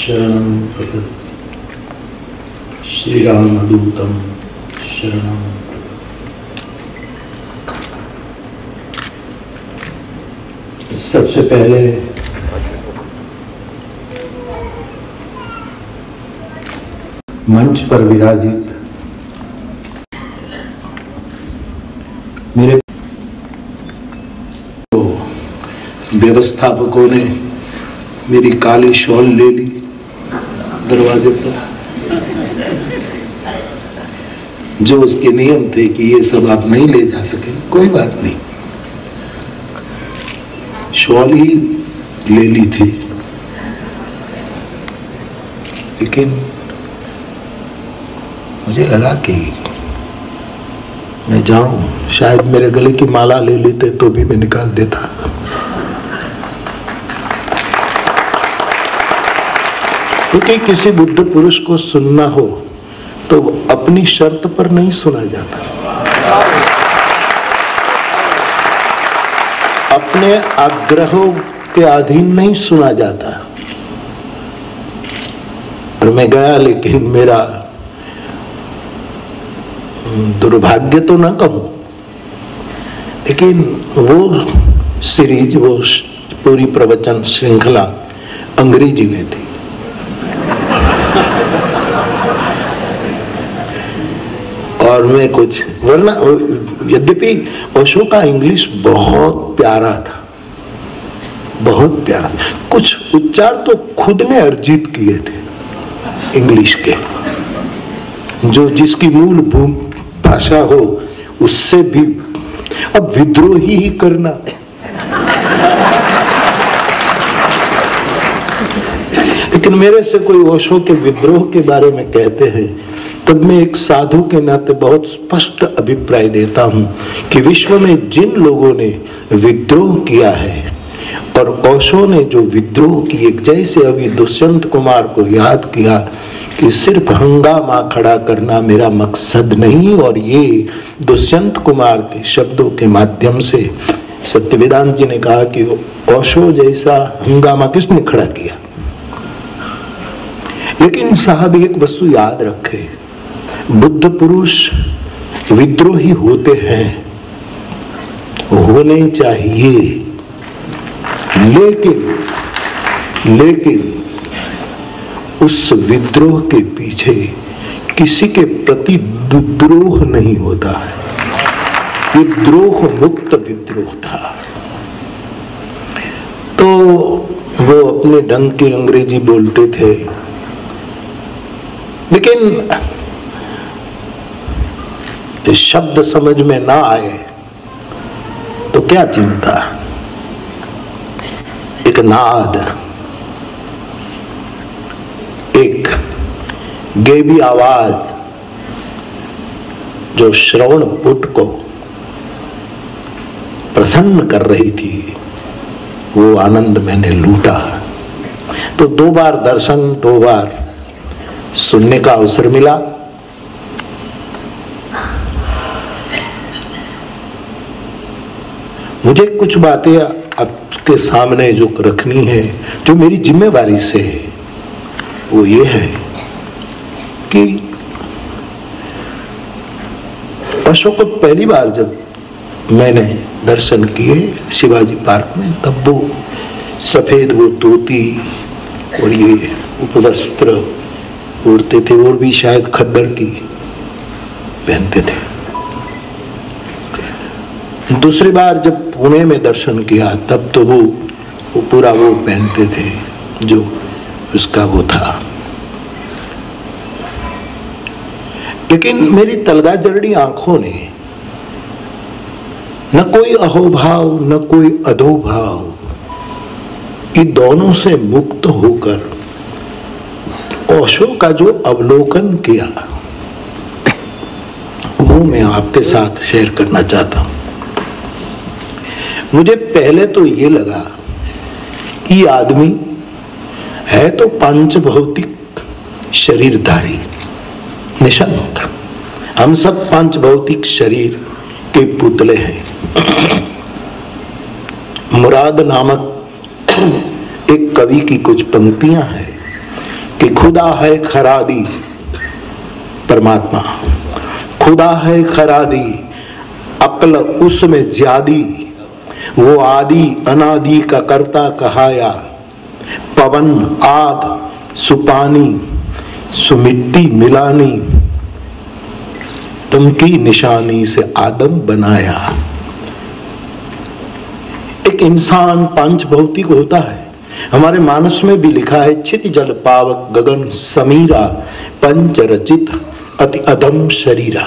शरणं प्रपद्ये श्री रामदूतं शरणं प्रपद्ये। सबसे पहले मंच पर विराजित मेरे व्यवस्थापकों ने मेरी काली शॉल ले ली दरवाजे पर, जो उसके नियम थे कि ये सब आप नहीं ले जा सके। कोई बात नहीं, शॉल ही ले ली थी, लेकिन मुझे लगा कि मैं जाऊं, शायद मेरे गले की माला ले लेते तो भी मैं निकाल देता। क्योंकि किसी बुद्ध पुरुष को सुनना हो तो अपनी शर्त पर नहीं सुना जाता, अपने आग्रहों के अधीन नहीं सुना जाता। और मैं गया, लेकिन मेरा दुर्भाग्य तो ना कहूं, लेकिन वो सीरीज, वो पूरी प्रवचन श्रृंखला अंग्रेजी में थी। और मैं कुछ, वरना यद्यपि ओशो का इंग्लिश बहुत प्यारा था, बहुत प्यारा। कुछ उच्चार तो खुद ने अर्जित किए थे इंग्लिश के, जो जिसकी मूल भाषा हो उससे भी। अब विद्रोही ही करना, लेकिन मेरे से कोई ओशो के विद्रोह के बारे में कहते हैं, तब मैं एक साधु के नाते बहुत स्पष्ट अभिप्राय देता हूं कि विश्व में जिन लोगों ने विद्रोह किया है और ओशो ने जो विद्रोह किए, जैसे अभी दुष्यंत कुमार को याद किया कि सिर्फ हंगामा खड़ा करना मेरा मकसद नहीं, और ये दुष्यंत कुमार के शब्दों के माध्यम से सत्यवेदांत जी ने कहा कि ओशो जैसा हंगामा किसने खड़ा किया। लेकिन साहब एक वस्तु याद रखे, बुद्ध पुरुष विद्रोही होते हैं, होने चाहिए, लेकिन उस विद्रोह के पीछे किसी के प्रति विद्रोह नहीं होता है, विद्रोह मुक्त विद्रोह था। तो वो अपने ढंग की अंग्रेजी बोलते थे, लेकिन शब्द समझ में ना आए तो क्या चिंता। एक नाद, एक गैबी आवाज जो श्रवण पुट को प्रसन्न कर रही थी, वो आनंद मैंने लूटा। तो 2 बार दर्शन, 2 बार सुनने का अवसर मिला। मुझे कुछ बातें आपके सामने जो रखनी है, जो मेरी जिम्मेवारी से है, वो ये है कि अशोक को पहली बार जब मैंने दर्शन किए शिवाजी पार्क में, तब वो सफेद वो धोती और ये उपवस्त्र ओढ़ते थे, और भी शायद खद्दर की पहनते थे। दूसरी बार जब पुणे में दर्शन किया, तब तो वो पूरा वो पहनते थे जो उसका वो था। लेकिन मेरी तलगा जरड़ी आंखों ने न कोई अहोभाव न कोई अधोभाव, इन दोनों से मुक्त होकर ओशो का जो अवलोकन किया, वो मैं आपके साथ शेयर करना चाहता हूं। मुझे पहले तो ये लगा कि आदमी है तो पंच भौतिक शरीरधारी, निशान होगा। हम सब पंच भौतिक शरीर के पुतले हैं। मुराद नामक एक कवि की कुछ पंक्तियां हैं कि खुदा है खरादी परमात्मा, खुदा है खरादी, अक्ल उसमें ज्यादी, वो आदि अनादि का कर्ता कहाया, पवन आग सुपानी सुमिट्टी मिलानी, तुमकी निशानी से आदम बनाया। एक इंसान पांच भौतिक होता है। हमारे मानस में भी लिखा है, छित जल पावक गगन समीरा, पंच रचित अति अधम शरीरा।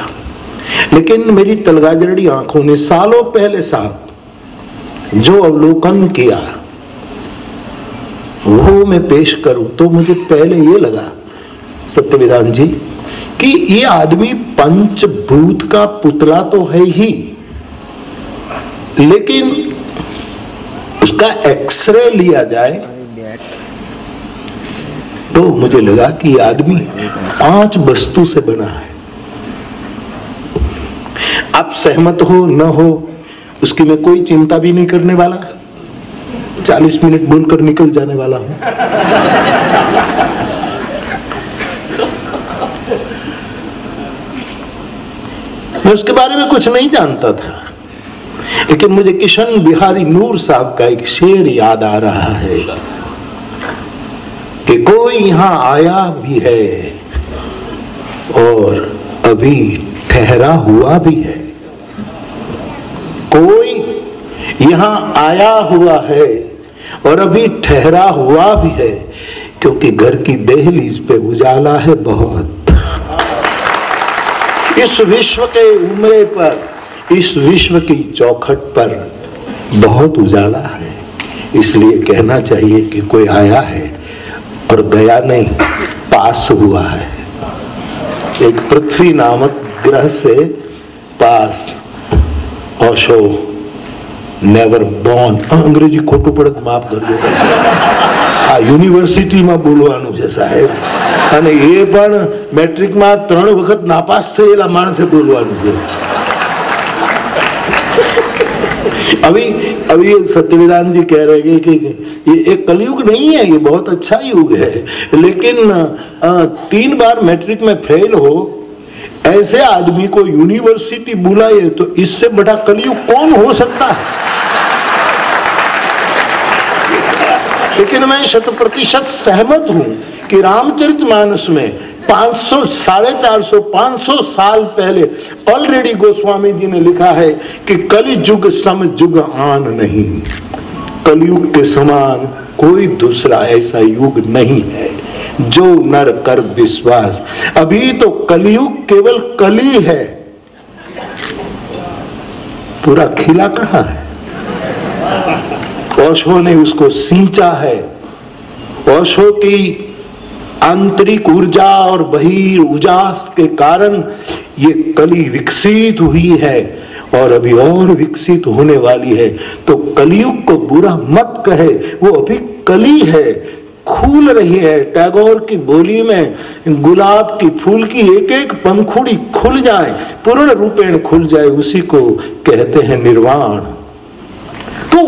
लेकिन मेरी तलगाजरड़ी आंखों ने सालों पहले साल जो अवलोकन किया वो मैं पेश करूं तो मुझे पहले ये लगा सत्यविधान जी कि ये आदमी पंचभूत का पुतला तो है ही, लेकिन उसका एक्सरे लिया जाए तो मुझे लगा कि ये आदमी 5 वस्तु से बना है। आप सहमत हो न हो उसकी मैं कोई चिंता भी नहीं करने वाला, 40 मिनट बोलकर निकल जाने वाला हूं। मैं उसके बारे में कुछ नहीं जानता था, लेकिन मुझे किशन बिहारी नूर साहब का एक शेर याद आ रहा है कि कोई यहां आया भी है और अभी ठहरा हुआ भी है, कोई यहां आया हुआ है और अभी ठहरा हुआ भी है, क्योंकि घर की दहलीज पे उजाला है बहुत। इस विश्व के उमरे पर, इस विश्व की चौखट पर बहुत उजाला है, इसलिए कहना चाहिए कि कोई आया है और गया नहीं, पास हुआ है। एक पृथ्वी नामक ग्रह से पास, ओशो नेवर बोर्न। अंग्रेजी खोटू पड़त माफ कर दो, आ यूनिवर्सिटी में बोलવાનું છે સાહેબ, અને એ પણ મેટ્રિક માં 3 વખત નાપાસ થયેલા માણસે બોલવાનું છે। अभी सत्यविधान जी कह रहे हैं कि ये एक कलयुग नहीं है, ये बहुत अच्छा युग है, लेकिन 3 बार मैट्रिक में फेल हो ऐसे आदमी को यूनिवर्सिटी बुलाए तो इससे बड़ा कलयुग कौन हो सकता है। लेकिन मैं 100% सहमत हूं कि रामचरितमानस में 500, 450, 500 साल पहले ऑलरेडी गोस्वामी जी ने लिखा है कि कलयुग सम युग आन नहीं, कलयुग के समान कोई दूसरा ऐसा युग नहीं है जो नर कर विश्वास। अभी तो कलयुग केवल कली है, पूरा खिला कहां है। ओशो ने उसको सींचा है, ओशो की आंतरिक ऊर्जा और बहिर उजास के कारण ये कली विकसित हुई है और अभी और विकसित होने वाली है। तो कलयुग को बुरा मत कहे, वो अभी कली है, खुल रही है। टैगोर की बोली में गुलाब की फूल की एक एक पंखुड़ी खुल जाए, पूर्ण रूपेण खुल जाए, उसी को कहते हैं निर्वाण। तो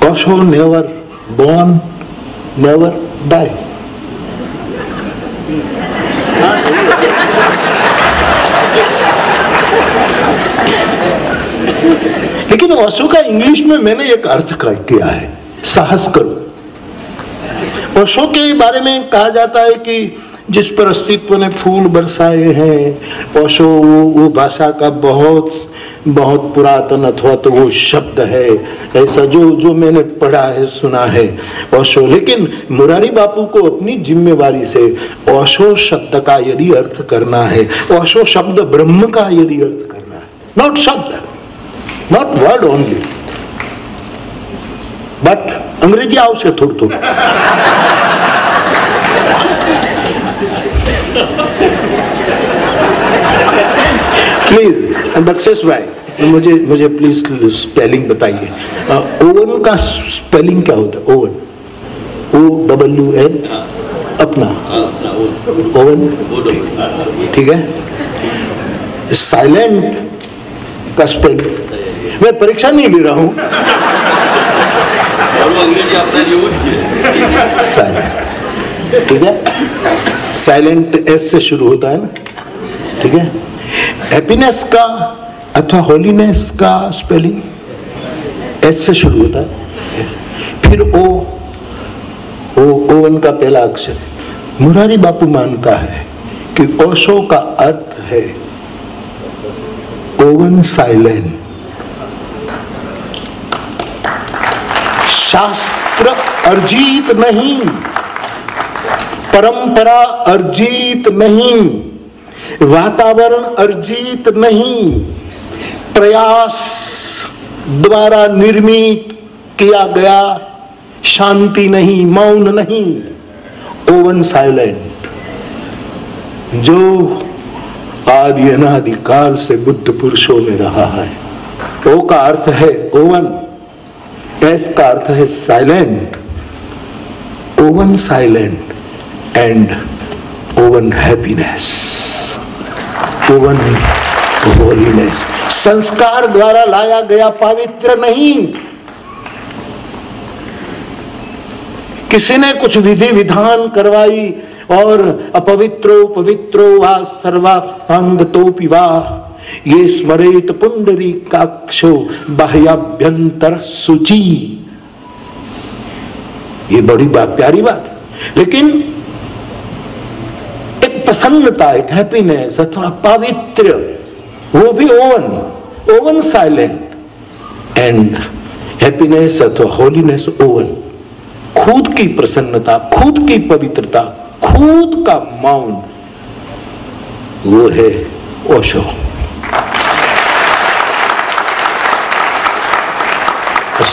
Osho never born never die. लेकिन ओशो का इंग्लिश में मैंने एक अर्थ किया है, साहस करो। ओशो के बारे में कहा जाता है कि जिस पर अस्तित्व ने फूल बरसाए हैं, ओशो वो भाषा का बहुत पुरातन अथवा तो वो शब्द है, ऐसा जो मैंने पढ़ा है, सुना है ओशो। लेकिन मुरारी बापू को अपनी जिम्मेवारी से ओशो शब्द का यदि अर्थ करना है, ओशो शब्द ब्रह्म का यदि अर्थ करना है, नॉट शब्द, नॉट वर्ड ओनली, बट अंग्रेजी आवश्य थोड़ी। प्लीज बख्शिश भाई मुझे प्लीज स्पेलिंग बताइए। ओवन का स्पेलिंग क्या होता है? ओवन, OWN, अपना ओवन, ठीक है। साइलेंट का स्पेलिंग मैं परीक्षा नहीं ले रहा हूं, अंग्रेजी अपना साइलेंट, ठीक है, साइलेंट एस से शुरू होता है ना, ठीक है। हैप्पीनेस का अथवा होलीनेस का स्पेलिंग एस से शुरू होता है। फिर ओवन का पहला अक्षर। मुरारी बापू मानता है कि ओशो का अर्थ है ओवन साइलेंट। शास्त्र अर्जित नहीं, परंपरा अर्जित नहीं, वातावरण अर्जित नहीं, प्रयास द्वारा निर्मित किया गया शांति नहीं, मौन नहीं, ओवन साइलेंट, जो आदि अनादि काल से बुद्ध पुरुषों में रहा है। ओ का अर्थ है ओवन, एस का अर्थ है silent, oven silent and oven happiness, oven holiness. संस्कार द्वारा लाया गया पवित्र नहीं, किसी ने कुछ विधि विधान करवाई और अपवित्रो पवित्रो वा सर्वांगतोपि वा ये स्मरेत पुंडरीकाक्षो बाह्याभ्यंतर शुचि। ये बड़ी प्यारी बात, लेकिन एक प्रसन्नता, एक हैप्पीनेस अथवा पवित्र, वो भी ओवन साइलेंट एंड हैप्पीनेस अथवा होलीनेस ओवन। खुद की प्रसन्नता, खुद की पवित्रता, खुद का मौन, वो है ओशो।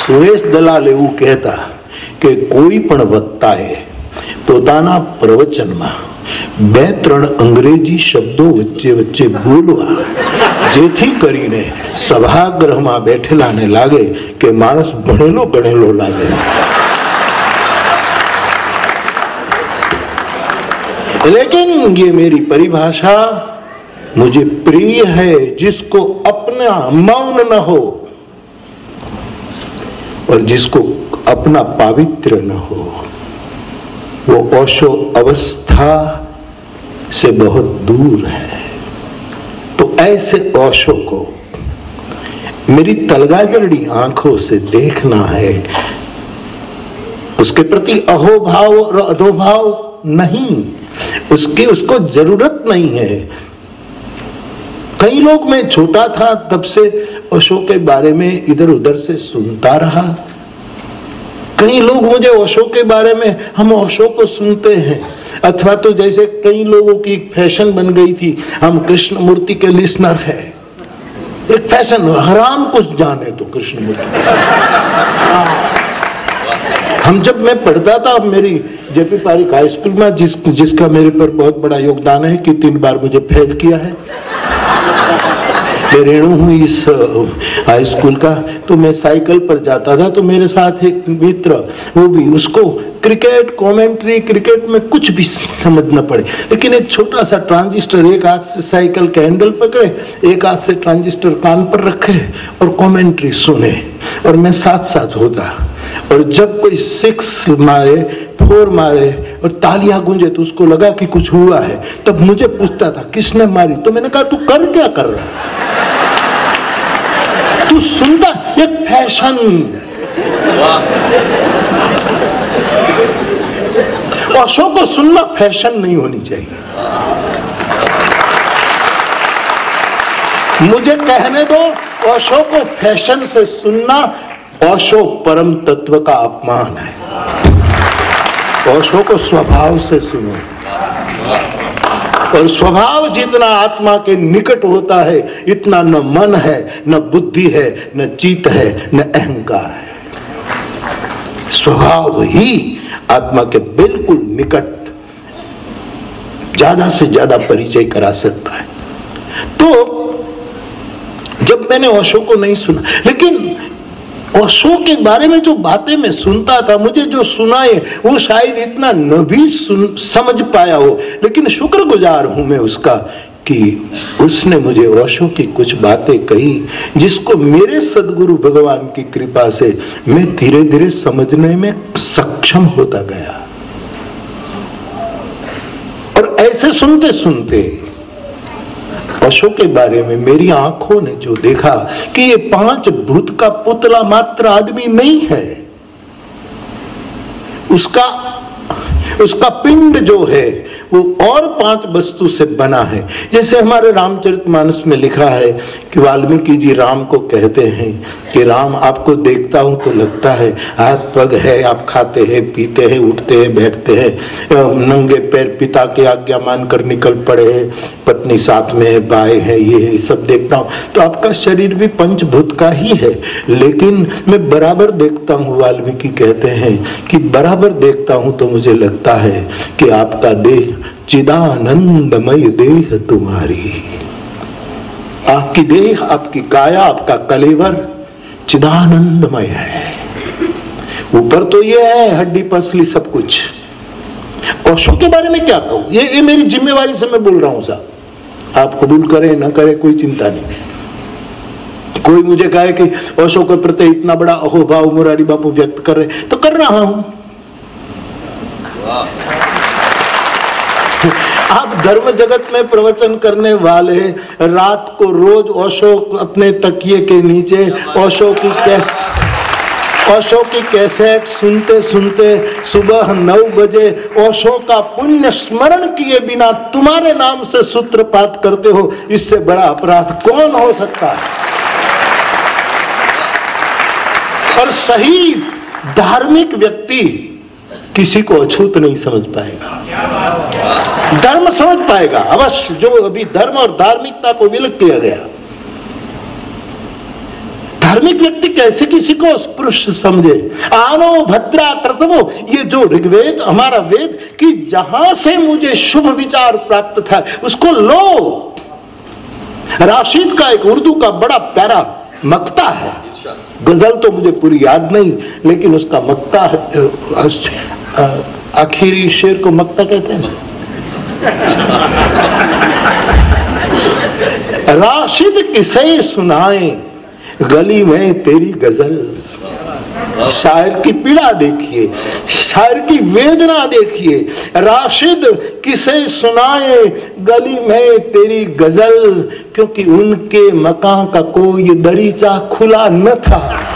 સુરેશ દલાલ એવું કહેતા કે કોઈ પણ વક્તાએ પોતાના પ્રવચનમાં 2-3 અંગ્રેજી શબ્દો વચ્ચે વચ્ચે બોલવા, જેથી કરીને સભાગૃહમાં બેઠેલાને લાગે કે માણસ ભણેલો ગણેલો લાગે। लेकिन ये मेरी परिभाषा मुझे प्रिय है, जिसको अपना मौन न हो और जिसको अपना पवित्र न हो, वो ओशो अवस्था से बहुत दूर है। तो ऐसे ओशो को मेरी तलगाजरड़ी आंखों से देखना है, उसके प्रति अहोभाव और अधोभाव नहीं, उसको जरूरत नहीं है। कई लोग, मैं छोटा था तब से ओशो के बारे में इधर उधर से सुनता रहा। कई लोग मुझे ओशो के बारे में, हम ओशो को सुनते हैं, अथवा तो जैसे कई लोगों की फैशन बन गई थी, हम कृष्णमूर्ति के लिसनर है। एक फैशन, हराम कुछ जाने तो कृष्णमूर्ति। हम जब मैं पढ़ता था, मेरी जेपी पारिक हाई स्कूल में, जिसका मेरे पर बहुत बड़ा योगदान है कि 3 बार मुझे फेल किया है, मैं रेणु हूँ इस हाई स्कूल का। तो मैं साइकिल पर जाता था, तो मेरे साथ एक मित्र, वो भी, उसको क्रिकेट कमेंट्री, क्रिकेट में कुछ भी समझ न पड़े, लेकिन एक छोटा सा ट्रांजिस्टर, एक हाथ से साइकिल के हैंडल पकड़े, एक हाथ से ट्रांजिस्टर कान पर रखे और कमेंट्री सुने, और मैं साथ साथ होता। और जब कोई 6 मारे, 4 मारे और तालियां गूंजे तो उसको लगा कि कुछ हुआ है। तब मुझे पूछता था किसने मारी, तो मैंने कहा तू कर क्या कर रहा है, तू सुनता, एक फैशन। ओशो को सुनना फैशन नहीं होनी चाहिए। मुझे कहने दो, ओशो को फैशन से सुनना ओशो परम तत्व का अपमान है। ओशो को स्वभाव से सुनो, और स्वभाव जितना आत्मा के निकट होता है, इतना न मन है, न बुद्धि है, न चित्त है, न अहंकार है। स्वभाव ही आत्मा के बिल्कुल निकट ज्यादा से ज्यादा परिचय करा सकता है। तो जब मैंने ओशो को नहीं सुना, लेकिन ओशो के बारे में जो बातें मैं सुनता था, मुझे जो सुनाए वो शायद इतना न भी समझ पाया हो, लेकिन शुक्रगुजार हूं मैं उसका कि उसने मुझे ओशो की कुछ बातें कही जिसको मेरे सदगुरु भगवान की कृपा से मैं धीरे धीरे समझने में सक्षम होता गया। और ऐसे सुनते सुनते ओशो के बारे में मेरी आंखों ने जो देखा कि ये 5 भूत का पुतला मात्र आदमी नहीं है, उसका पिंड जो है वो और 5 वस्तु से बना है। जैसे हमारे रामचरितमानस में लिखा है कि वाल्मीकि जी राम को कहते हैं कि राम, आपको देखता हूं तो लगता है हाथ पग है, आप खाते हैं, पीते हैं, उठते हैं, बैठते हैं, नंगे पैर पिता की आज्ञा मानकर निकल पड़े हैं, पत्नी साथ में है, बाएं है, ये है, सब देखता हूं। तो आपका शरीर भी पंचभूत का ही है, लेकिन मैं बराबर देखता हूं, वाल्मीकि कहते हैं कि बराबर देखता हूं तो मुझे लगता है कि आपका देह चिदानंदमय देह तुम्हारी, आपकी देह, आपकी काया, आपका कलेवर चिदानंदमय है। ऊपर तो ये है हड्डी पसली सब कुछ। ओशो के बारे में क्या कहूं, ये मेरी जिम्मेवारी से मैं बोल रहा हूं साहब, आप कबूल करें ना करें कोई चिंता नहीं। कोई मुझे कहे कि ओशो के प्रति इतना बड़ा अहोभाव मुरारी बापू व्यक्त कर रहे, तो कर रहा हूं। आप धर्म जगत में प्रवचन करने वाले रात को रोज ओशो अपने तकिए के नीचे ओशो की कैसेट सुनते सुनते सुबह 9 बजे ओशो का पुण्य स्मरण किए बिना तुम्हारे नाम से सूत्रपात करते हो, इससे बड़ा अपराध कौन हो सकता है। और सही धार्मिक व्यक्ति किसी को अछूत नहीं समझ पाएगा, धर्म समझ पाएगा अवश्य। जो अभी धर्म और धार्मिकता को विलग किया गया, धार्मिक व्यक्ति कैसे किसी को स्पृश्य समझे। आनो भद्रा कर्तव्यो, ये जो ऋग्वेद हमारा वेद कि जहां से मुझे शुभ विचार प्राप्त था उसको लो। राशिद का एक उर्दू का बड़ा प्यारा मक्ता है, गजल तो मुझे पूरी याद नहीं, लेकिन उसका मक्ता आखिरी शेर को मक्ता कहते हैं। राशिद किसे सुनाए गली में तेरी गजल। शायर की पीड़ा देखिए, शायर की वेदना देखिए। राशिद किसे सुनाए गली में तेरी गजल, क्योंकि उनके मकान का कोई दरीचा खुला न था।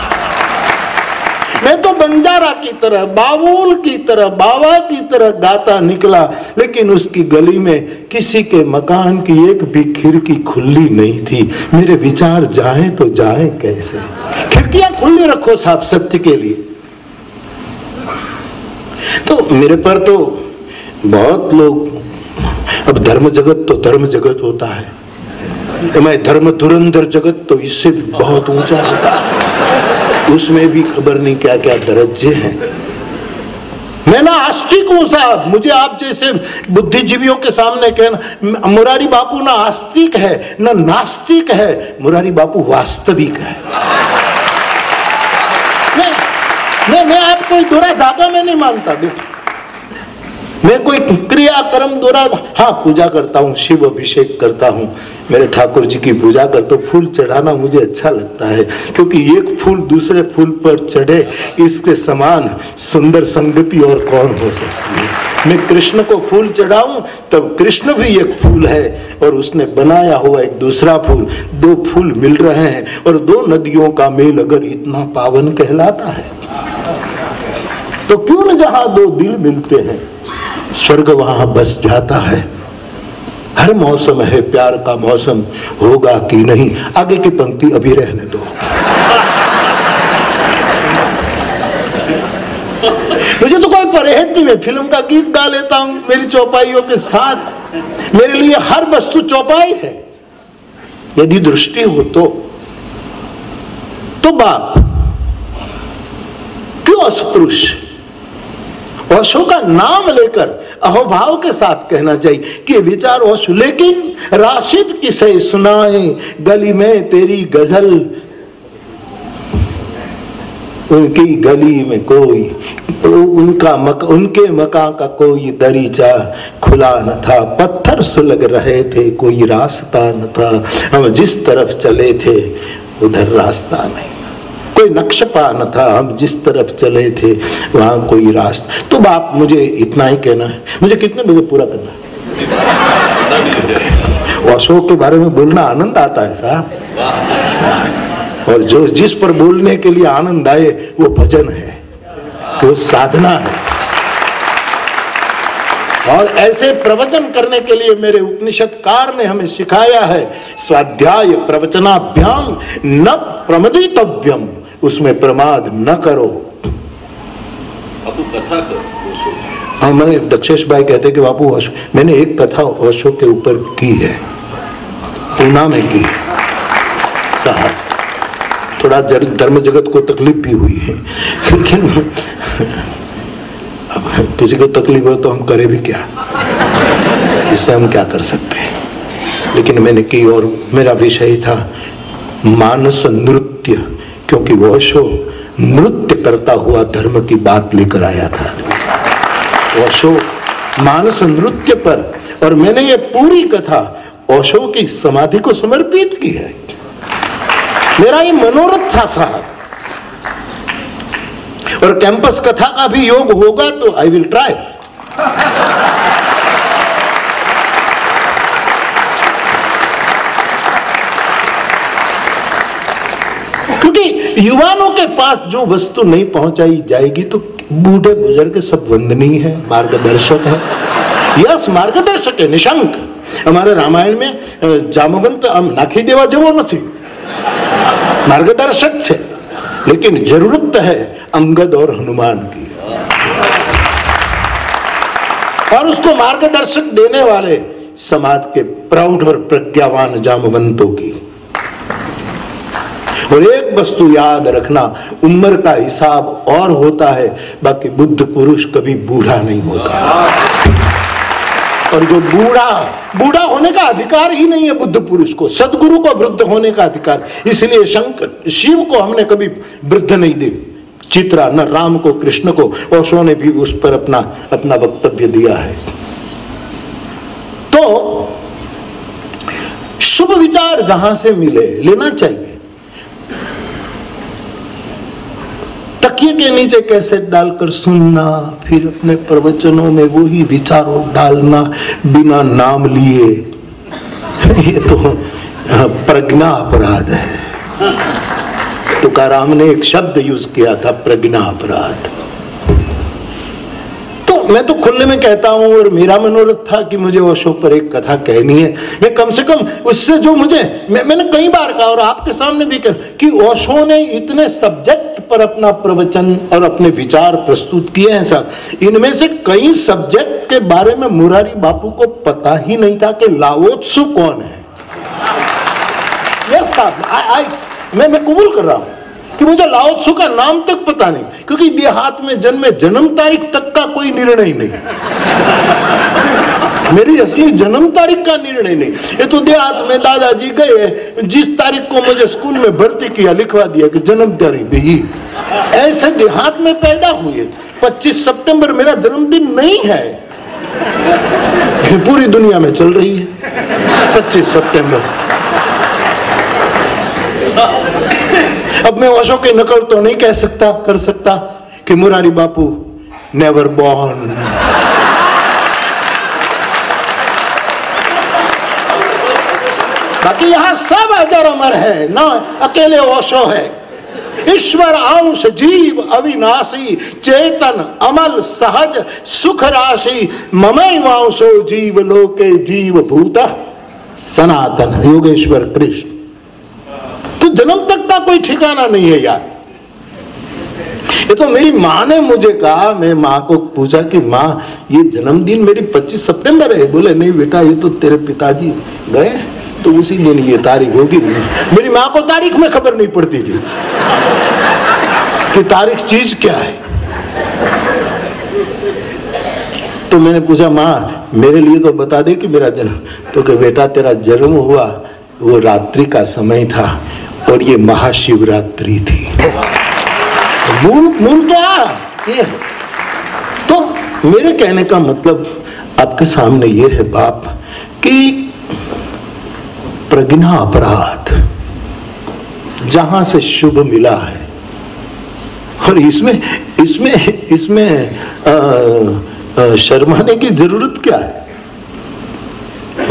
मैं तो बंजारा की तरह, बाबुल की तरह, बाबा की तरह गाता निकला, लेकिन उसकी गली में किसी के मकान की एक भी खिड़की खुली नहीं थी। मेरे विचार जाएं तो जाएं कैसे। खिड़कियां खुली रखो साहब सत्य के लिए। तो मेरे पर तो बहुत लोग, अब धर्म जगत तो धर्म जगत होता है, मैं धर्म धुरंधर जगत तो इससे भी बहुत ऊंचा होता है, उसमें भी खबर नहीं क्या क्या दरज्जे हैं। मैं ना आस्तिक हूं साहब, मुझे आप जैसे बुद्धिजीवियों के सामने कहना मुरारी बापू ना आस्तिक है ना नास्तिक है, मुरारी बापू वास्तविक है। मैं आप कोई दोहरा धागा में नहीं मानता, देखो मैं कोई क्रियाक्रम दोहरा, हाँ पूजा करता हूँ, शिव अभिषेक करता हूँ, मेरे ठाकुर जी की पूजा करता हूँ। फूल चढ़ाना मुझे अच्छा लगता है, क्योंकि एक फूल दूसरे फूल पर चढ़े इसके समान सुंदर संगति और कौन हो सकती है। मैं कृष्ण को फूल चढ़ाऊं तब कृष्ण भी एक फूल है और उसने बनाया हुआ एक दूसरा फूल, 2 फूल मिल रहे हैं और 2 नदियों का मेल अगर इतना पावन कहलाता है तो क्यों न जहां 2 दिल मिलते हैं स्वर्ग वहां बस जाता है। हर मौसम है प्यार का मौसम, होगा कि नहीं। आगे की पंक्ति अभी रहने दो। मुझे तो कोई परहेज नहीं, मैं फिल्म का गीत गा लेता हूं मेरी चौपाइयों के साथ। मेरे लिए हर वस्तु चौपाई है, यदि दृष्टि हो तो बाप क्यों अस्पृश्य। ओशो का नाम लेकर अहोभाव के साथ कहना चाहिए कि विचार ओशो, लेकिन राशिद किसे सुनाए गली में तेरी गजल, उनकी गली में कोई उनके मकान का कोई दरीचा खुला न था, पत्थर सुलग रहे थे, कोई रास्ता न था। हम जिस तरफ चले थे उधर रास्ता नहीं, कोई नक्शा न था। हम जिस तरफ चले थे वहां कोई रास्ता। तो बाप मुझे इतना ही कहना है। मुझे कितने बजे पूरा करना है? अशोक के बारे में बोलना आनंद आता है साहब, और जो जिस पर बोलने के लिए आनंद आए वो भजन है, वो साधना है। और ऐसे प्रवचन करने के लिए मेरे उपनिषदकार ने हमें सिखाया है, स्वाध्याय प्रवचनाभ्याम न प्रमदितव्यम, उसमें प्रमाद न करो। कथा करो। हाँ, मैंने दक्षेश भाई कहते कि बापू मैंने एक कथा अशोक के ऊपर की है, पूना में की है साहब। थोड़ा धर्म जगत को तकलीफ भी हुई है, लेकिन अब किसी को तकलीफ हो तो हम करें भी क्या, इससे हम क्या कर सकते हैं। लेकिन मैंने की, और मेरा विषय था मानस नृत्य, क्योंकि वो अशोक नृत्य करता हुआ धर्म की बात लेकर आया था। ओशो मानस नृत्य पर, और मैंने ये पूरी कथा ओशो की समाधि को समर्पित की है। मेरा ये मनोरथ था साहब, और कैंपस कथा का भी योग होगा तो आई विल ट्राई। क्योंकि युवाओं के पास जो वस्तु नहीं पहुंचाई जाएगी तो बूढ़े बुजुर्ग सब वंदनीय है, मार्गदर्शक है। यस, मार्गदर्शक है निशंक। हमारे रामायण में जामवंत नाखी देवा जेवो नहीं, मार्गदर्शक है, लेकिन जरूरत है अंगद और हनुमान की, और उसको मार्गदर्शक देने वाले समाज के प्रौढ़ और प्रज्ञावान जामवंतों की। और एक वस्तु याद रखना, उम्र का हिसाब और होता है, बाकी बुद्ध पुरुष कभी बूढ़ा नहीं होता। और जो बूढ़ा होने का अधिकार ही नहीं है बुद्ध पुरुष को, सदगुरु को वृद्ध होने का अधिकार। इसलिए शंकर शिव को हमने कभी वृद्ध नहीं दी चित्रा, न राम को, कृष्ण को। ओशो ने भी उस पर अपना वक्तव्य दिया है। तो शुभ विचार जहां से मिले लेना चाहिए। तकिए के नीचे कैसेट डालकर सुनना, फिर अपने प्रवचनों में वही विचारों डालना बिना नाम लिए, ये तो प्रज्ञा अपराध है। तुकाराम ने एक शब्द यूज किया था, प्रज्ञा अपराध। तो मैं तो खुले में कहता हूं, और मेरा मनोरथ था कि मुझे ओशो पर एक कथा कहनी है। मैं कम से कम उससे जो मैंने कई बार कहा और आपके सामने भी कहा कि ओशो ने इतने सब्जेक्ट पर अपना प्रवचन और अपने विचार प्रस्तुत किए हैं साहब। इनमें से कई सब्जेक्ट के बारे में मुरारी बापू को पता ही नहीं था कि लाओ त्सु कौन है। यस साहब, मैं कबूल कर रहा हूं कि मुझे लाओ त्सु का नाम तक पता नहीं, क्योंकि देहात में जन्मे, जन्म तारीख तक का कोई निर्णय नहीं, मेरी असली जन्म तारीख का निर्णय नहीं। ये तो देहात में दादाजी गए, जिस तारीख को मुझे स्कूल में भर्ती किया लिखवा दिया कि जन्म तारीख भी, ऐसे देहात में पैदा हुए। 25 सितंबर मेरा जन्मदिन नहीं है, पूरी दुनिया में चल रही है 25 सितंबर। अब मैं ओशो की नकल तो नहीं कर सकता कि मुरारी बापू नेवर बॉर्न। बाकी यहाँ सब अजर अमर है, ना अकेले ओशो है। ईश्वर अंश जीव अविनाशी, चेतन अमल सहज सुख राशि, ममैवांशो जीव लोके जीव भूत सनातन। योगेश्वर कृष्ण। तो जन्म तक का कोई ठिकाना नहीं है यार। ये तो मेरी माँ ने मुझे कहा, मैं माँ को पूछा कि माँ ये जन्मदिन मेरी 25 सितंबर है। बोले नहीं बेटा, ये तो तेरे पिताजी गए तो उसी दिन ये तारीख होगी। मेरी माँ को तारीख में खबर नहीं पड़ती थी कि तारीख चीज क्या है। तो मैंने पूछा माँ मेरे लिए तो बता दे कि मेरा जन्म, तो कि बेटा तेरा जन्म हुआ वो रात्रि का समय था और ये महाशिवरात्रि थी। मूल तो ये मेरे कहने का मतलब आपके सामने ये है बाप कि प्रज्ञा अपराध जहां से शुभ मिला है, और इसमें इसमें इसमें शर्माने की जरूरत क्या है?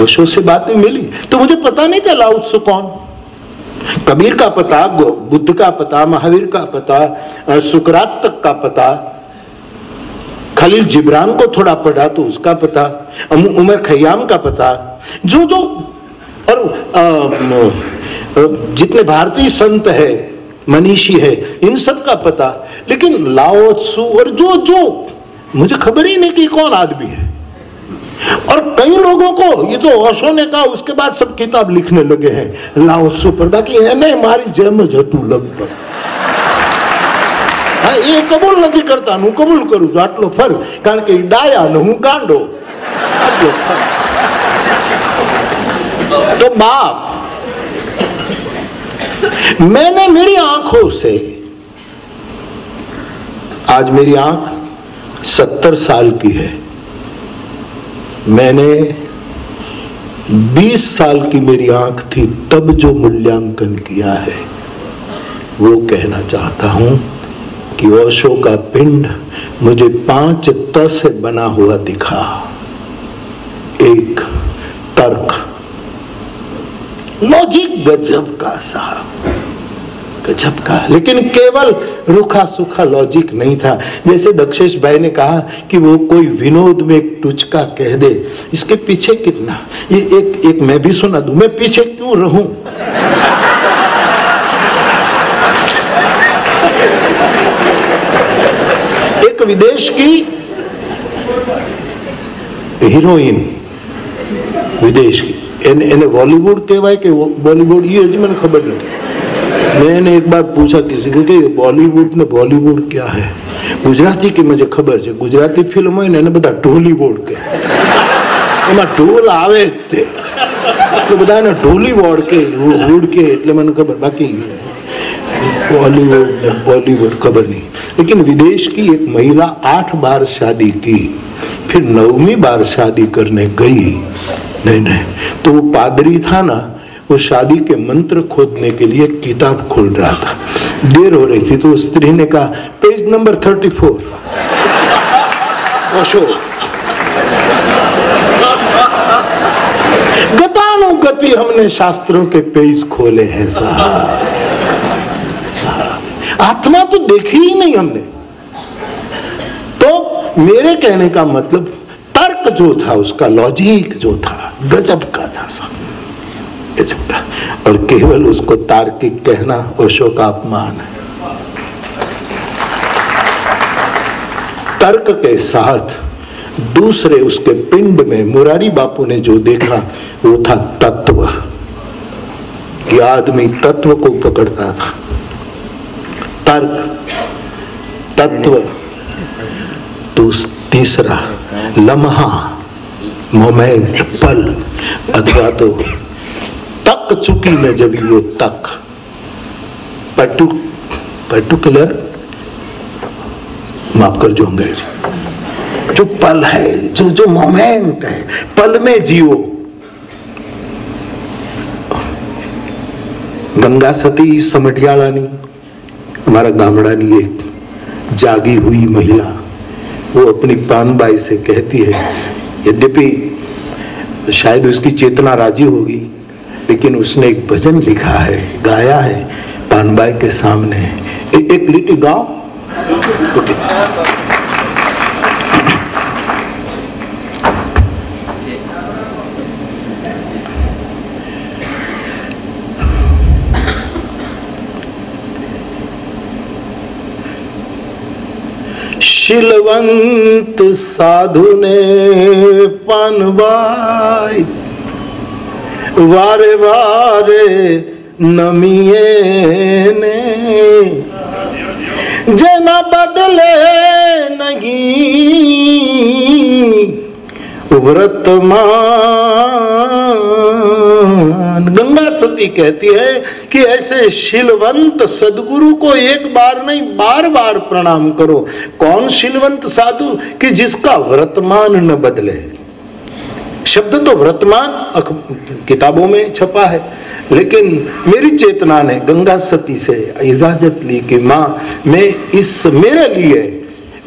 ओशो से बातें मिली तो मुझे पता नहीं था लाओ त्सु कौन। कबीर का पता, बुद्ध का पता, महावीर का पता, सुकरात तक का पता, खलील जिब्रान को थोड़ा पढ़ा तो उसका पता, उमर खयाम का पता, जो जो और जितने भारतीय संत है, मनीषी है, इन सब का पता। लेकिन लाओ त्सु और जो जो मुझे खबर ही नहीं कि कौन आदमी है। और कई लोगों को ये तो ओशो ने कहा, उसके बाद सब किताब लिखने लगे हैं लाओ त्सु पर, बाकी है नहीं मारी जेम जतू लगभग। हाँ, ये कबूल नहीं करता, हूँ कबूल करूँ तो आटलो फर्क, कारण के डाया न हूँ गांडो। तो बाप, मैंने मेरी आंखों से, आज मेरी आंख 70 साल की है, मैंने 20 साल की मेरी आंख थी तब जो मूल्यांकन किया है, वो कहना चाहता हूं कि ओशो का पिंड मुझे 5 त से बना हुआ दिखा। एक तर्क, लॉजिक गजब का साहब, गजब का, लेकिन केवल रूखा सूखा लॉजिक नहीं था। जैसे दक्षेश भाई ने कहा कि वो कोई विनोद में एक टुचका कह दे, इसके पीछे कितना, ये एक मैं भी सुना दूं, मैं पीछे क्यों रहूं। एक विदेश की हीरोइन, विदेश की, એને बॉलीवुड कहवाय कि बॉलीवुड, ये हજી મને खबर नहीं। मैंने एक बार पूछा किसी को कि बॉलीवुड ने बॉलीवुड क्या है, गुजराती की मुझे खबर है, गुजराती फिल्म હોય ને એને બધા ઢોલીવુડ કહે, એમાં ઢોલ આવે તે એટલે બધાને ઢોલીવુડ કે વુડ કે, એટલે મને ખબર, बाकी बॉलीवुड खबर नहीं। लेकिन विदेश की एक महिला 8 बार शादी की, फिर 9वीं बार शादी करने गई, नहीं तो वो पादरी था ना, वो शादी के मंत्र खोदने के लिए किताब खोल रहा था, देर हो रही थी तो स्त्री ने कहा पेज नंबर 34 ओशो। गतानुगति हमने शास्त्रों के पेज खोले हैं साहब, आत्मा तो देखी ही नहीं हमने। तो मेरे कहने का मतलब तर्क जो था, उसका लॉजिक जो था, गजब का था साहब, गजब का। और केवल उसको तार्किक कहना ओशो का अपमान है। तर्क के साथ दूसरे उसके पिंड में मुरारी बापू ने जो देखा वो था तत्व, कि आदमी तत्व को पकड़ता था। तर्क, तत्व, तो तीसरा लम्हा, मोमेंट, पल, अथवा तो तक चुकी में जब वो तक, पर्टिकुलर, माफ कर जो अंग्रेजी, जो पल है, जो मोमेंट है, पल में जियो। गंगा सती समटियाळानी, हमारा गामडानी एक जागी हुई महिला, वो अपनी पानबाई से कहती है, यद्यपि शायद उसकी चेतना राजी होगी, लेकिन उसने एक भजन लिखा है, गाया है पानबाई के सामने, एक लिटी गाओ। शीलवंत साधु ने पानबाई वारे वारे नमिए ने, जना बदले नहीं वर्तमान। गंगा सती कहती है कि ऐसे शीलवंत सदगुरु को एक बार नहीं बार बार प्रणाम करो। कौन शीलवंत साधु? कि जिसका वर्तमान न बदले। शब्द तो वर्तमान किताबों में छपा है, लेकिन मेरी चेतना ने गंगा सती से इजाजत ली कि माँ मैं इस मेरे लिए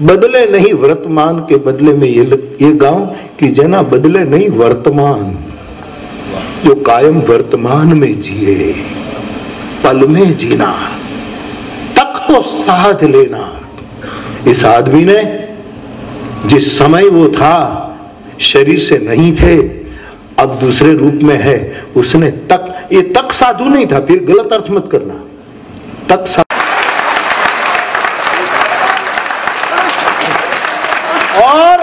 बदले नहीं वर्तमान के बदले में ये गाऊं कि जना बदले नहीं वर्तमान, जो कायम वर्तमान में जिए, पल में जीना, तक तो साध लेना। इस आदमी ने जिस समय वो था शरीर से नहीं थे, अब दूसरे रूप में है, उसने तक, ये तक साधु नहीं था, फिर गलत अर्थ मत करना, तक साधु। और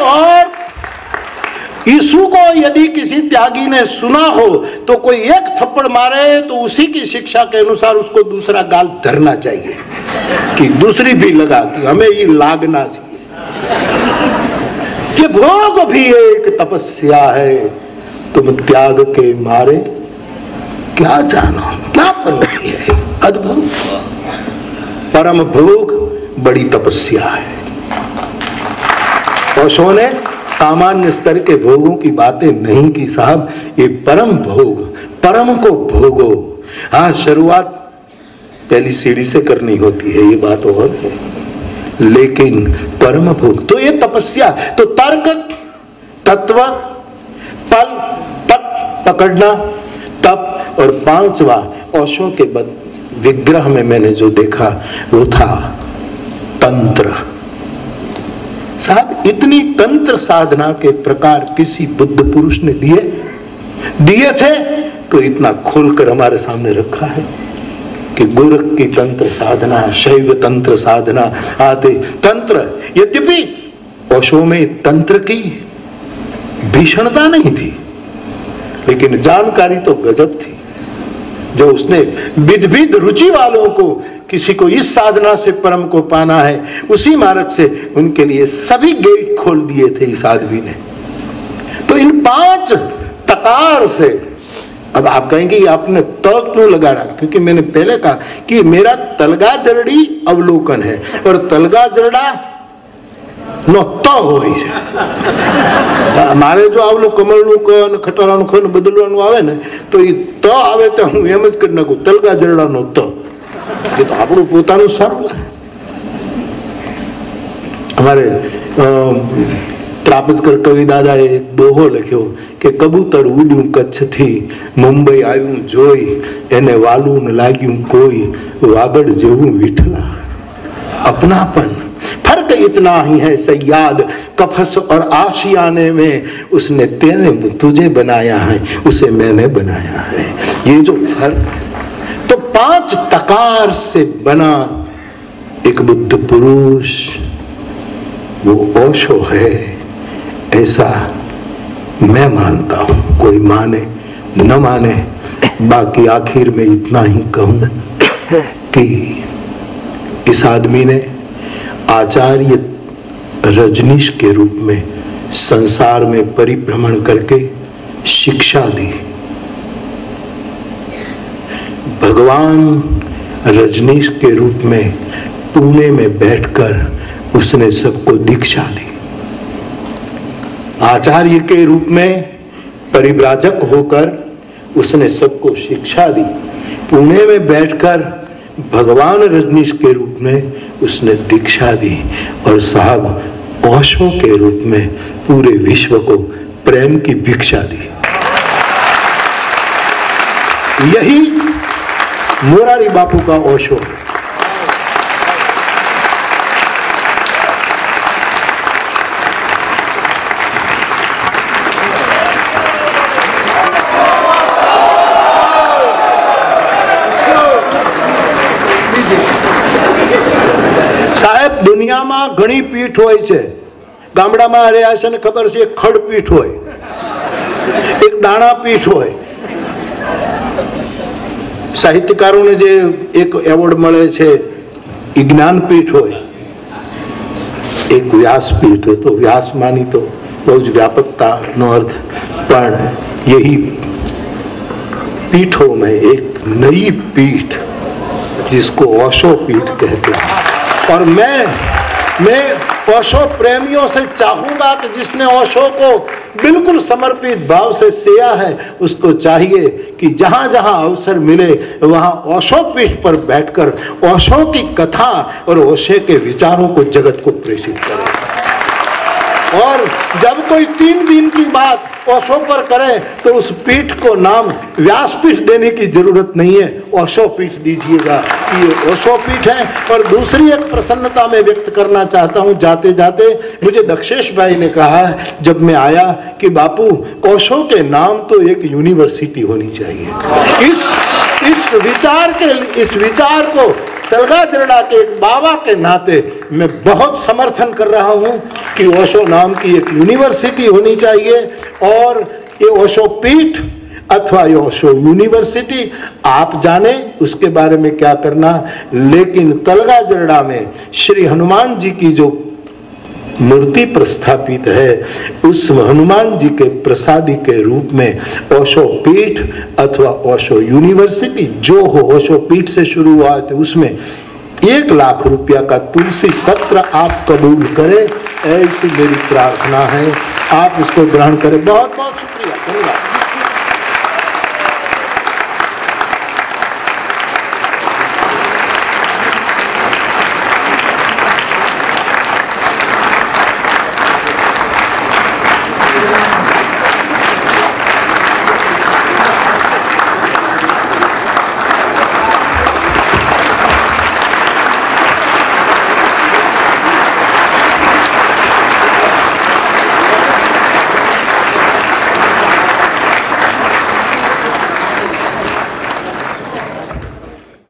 यीशु को यदि किसी त्यागी ने सुना हो तो कोई एक थप्पड़ मारे तो उसी की शिक्षा के अनुसार उसको दूसरा गाल धरना चाहिए, कि दूसरी भी लगा कि हमें ये लागना चाहिए। कि भोग भी एक तपस्या है, तुम त्याग के मारे क्या जानो, क्या पंक्ति है, अद्भुत। परम भोग बड़ी तपस्या है। ओशो ने सामान्य स्तर के भोगों की बातें नहीं की साहब, ये परम भोग, परम को भोगो। हाँ, शुरुआत पहली सीढ़ी से करनी होती है, ये बात और है, लेकिन परम भोग तो ये तपस्या। तो तर्क, तत्व, पल, तक पकड़ना, तप, और पांचवा ओशो के विग्रह में मैंने जो देखा वो था तंत्र। साहब, इतनी तंत्र साधना के प्रकार किसी बुद्ध पुरुष ने दिए थे तो इतना खोलकर हमारे सामने रखा है कि गोरख की तंत्र साधना, शैव तंत्र साधना आदि तंत्र। यद्यपि ओशो में तंत्र की भीषणता नहीं थी, लेकिन जानकारी तो गजब थी। जो उसने विध रुचि वालों को, किसी को इस साधना से परम को पाना है, उसी मार्ग से उनके लिए सभी गेट खोल दिए थे इस आदमी ने। तो इन 5 तकार से, अब आप कहेंगे आपने त क्यों लगाया? क्योंकि मैंने पहले कहा कि मेरा तलगा जरड़ी अवलोकन है, और तलगा जरड़ा नो त હોય છે। મારે જો આવલો કમળનું ક અને ખટારાનું ખ ને બદલવાનું આવે ને તો એ ત આવે તો હું એમ જ કરી નાખું તલગા જરડાનો ત। એ તો આપણું પોતાનું સારું લાગે। અમારે ત્રાપજકર કવિ દાદાએ એક દોહો લખ્યો કે કબૂતર ઉડ્યું કચ્છથી મુંબઈ આવ્યું જોઈ એને વાલું ન લાગ્યું કોઈ વાગડ જેવું વિઠલા। अपनापन, फर्क इतना ही है सयाद, कफस और आशियाने में उसने तुझे बनाया है, उसे मैंने बनाया है। ये जो फर्क, तो 5 तकार से बना एक बुद्ध पुरुष वो ओशो है, ऐसा मैं मानता हूं। कोई माने न माने, बाकी आखिर में इतना ही कहूं कि इस आदमी ने आचार्य रजनीश के रूप में संसार में परिभ्रमण करके शिक्षा दी। भगवान रजनीश के रूप में पुणे में बैठकर उसने सबको दीक्षा दी। आचार्य के रूप में परिव्राजक होकर उसने सबको शिक्षा दी। पुणे में बैठकर भगवान रजनीश के रूप में उसने दीक्षा दी, और साहब ओशो के रूप में पूरे विश्व को प्रेम की भिक्षा दी। यही मोरारी बापू का ओशो। साहेब, दुनिया में घणी पीठ होय छे। गामडा में रह्या छे ने खबर छे, एक खड़पीठ होय, एक दाणा पीठ होय। साहित्यकारों ने जे एक एवॉर्ड मळे छे ई ज्ञानपीठ होय, एक व्यासपीठ। तो व्यास मानी तो બહુ જ વ્યાપકતાનો અર્થ, પણ यही पीठों में एक नई पीठ जिसको ओशो पीठ कहते हैं। और मैं ओशो प्रेमियों से चाहूंगा कि जिसने ओशो को बिल्कुल समर्पित भाव से सेया है, उसको चाहिए कि जहां जहां अवसर मिले वहां ओशो पीठ पर बैठकर ओशो की कथा और ओशो के विचारों को जगत को प्रेषित करे। और जब कोई 3 दिन की बात ओशो पर करे तो उस पीठ को नाम व्यासपीठ देने की जरूरत नहीं है, ओशो पीठ दीजिएगा कि ये ओशो पीठ है। और दूसरी एक प्रसन्नता में व्यक्त करना चाहता हूँ जाते जाते, मुझे दक्षेश भाई ने कहा जब मैं आया कि बापू ओशो के नाम तो एक यूनिवर्सिटी होनी चाहिए। इस विचार को तलगाजरड़ा के एक बाबा के नाते मैं बहुत समर्थन कर रहा हूं कि ओशो नाम की एक यूनिवर्सिटी होनी चाहिए। और ये ओशो पीठ अथवा ये ओशो यूनिवर्सिटी आप जाने उसके बारे में क्या करना, लेकिन तलगाजरड़ा में श्री हनुमान जी की जो मूर्ति प्रस्थापित है, उस हनुमान जी के प्रसादी के रूप में ओशो पीठ अथवा ओशो यूनिवर्सिटी जो हो, ओशो पीठ से शुरू हुआ तो उसमें 1 लाख रुपया का तुलसी पत्र आप कबूल करें, ऐसी मेरी प्रार्थना है। आप इसको ग्रहण करें। बहुत बहुत शुक्रिया, धन्यवाद।